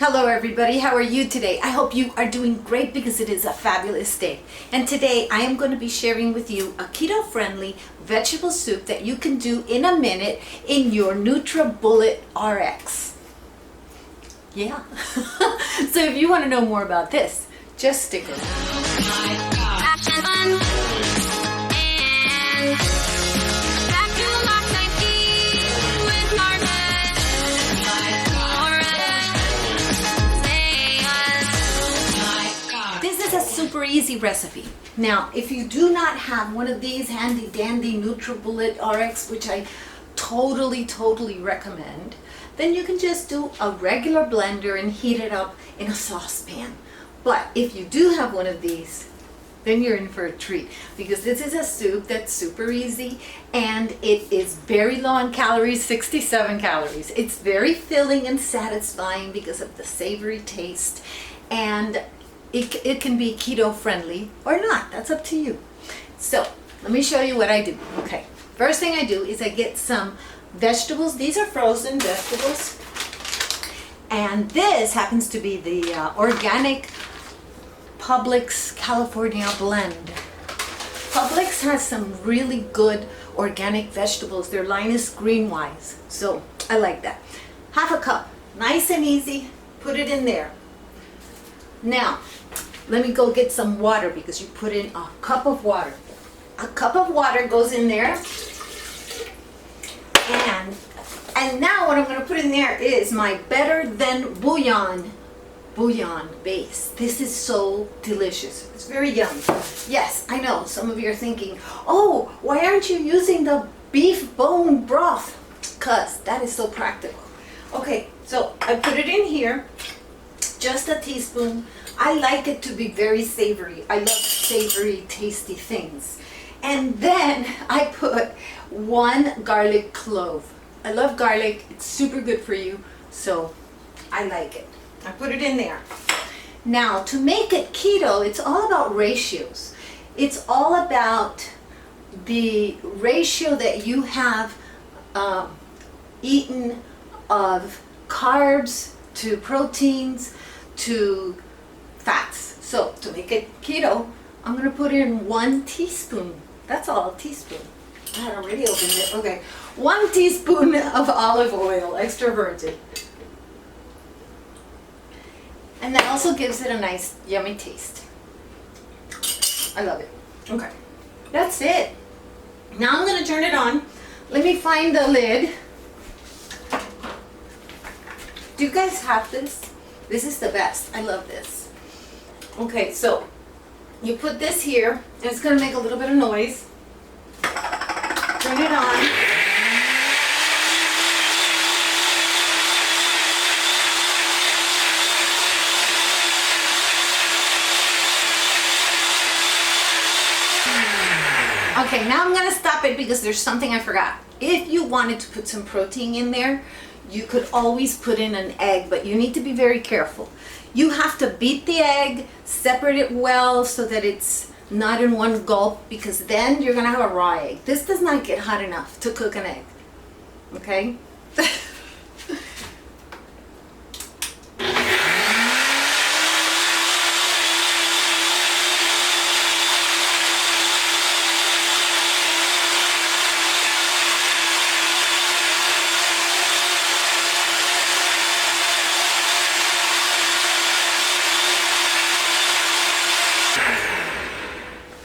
Hello everybody, how are you today? I hope you are doing great because it is a fabulous day. And today I am going to be sharing with you a keto-friendly vegetable soup that you can do in a minute in your NutriBullet RX. Yeah. So if you want to know more about this, just stick around. This is a super easy recipe. Now, if you do not have one of these handy dandy NutriBullet RX, which I totally recommend, then you can just do a regular blender and heat it up in a saucepan. But if you do have one of these, then you're in for a treat, because this is a soup that's super easy and it is very low in calories, 67 calories. It's very filling and satisfying because of the savory taste, and it can be keto friendly or not. That's up to you. So let me show you what I do. Okay, first thing I do is I get some vegetables. These are frozen vegetables, and this happens to be the organic Publix California blend. Publix has some really good organic vegetables. Their line is green-wise, so I like that. Half a cup, nice and easy. Put it in there. Now let me go get some water, because you put in a cup of water. A cup of water goes in there, and now what I'm going to put in there is my Better Than bouillon base. This is so delicious. It's very yummy. Yes, I know some of you are thinking, oh, why aren't you using the beef bone broth? Because that is so practical. Okay, so I put it in here, just a teaspoon. I like it to be very savory. I love savory, tasty things. And then I put 1 garlic clove. I love garlic. It's super good for you, so I like it. I put it in there. Now, to make it keto, it's all about ratios. It's all about the ratio that you have eaten of carbs to proteins to fats. So to make it keto, I'm going to put in 1 teaspoon. That's all, a teaspoon. I had already opened it. Okay, 1 teaspoon of olive oil, extra virgin. And that also gives it a nice, yummy taste. I love it. Okay, that's it. Now I'm going to turn it on. Let me find the lid. Do you guys have this? This is the best. I love this. Okay, so you put this here, and it's going to make a little bit of noise. Turn it on. Okay, now I'm going to stop it because there's something I forgot. If you wanted to put some protein in there, you could always put in an egg, but you need to be very careful. You have to beat the egg, separate it well so that it's not in one gulp, because then you're going to have a raw egg. This does not get hot enough to cook an egg. Okay?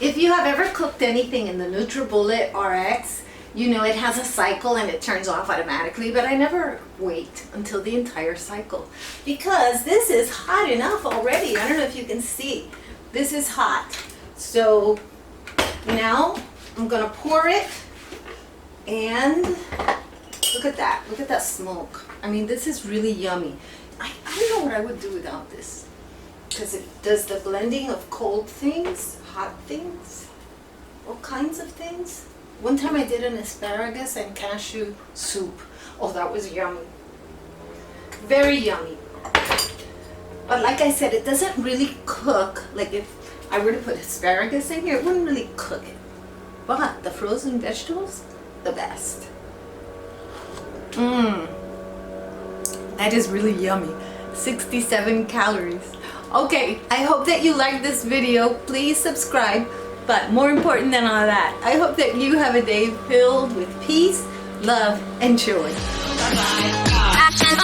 If you have ever cooked anything in the NutriBullet RX, you know it has a cycle and it turns off automatically, but I never wait until the entire cycle, because this is hot enough already. I don't know if you can see. This is hot. So now I'm going to pour it, and look at that. Look at that smoke. I mean, this is really yummy. I don't know what I would do without this, because it does the blending of cold things, hot things, all kinds of things. One time I did an asparagus and cashew soup. Oh, that was yummy. Very yummy. But like I said, it doesn't really cook. Like if I were to put asparagus in here, it wouldn't really cook it. But the frozen vegetables, the best. That is really yummy. 67 calories. Okay, I hope that you liked this video. Please subscribe. But more important than all that, I hope that you have a day filled with peace, love, and joy. Bye-bye.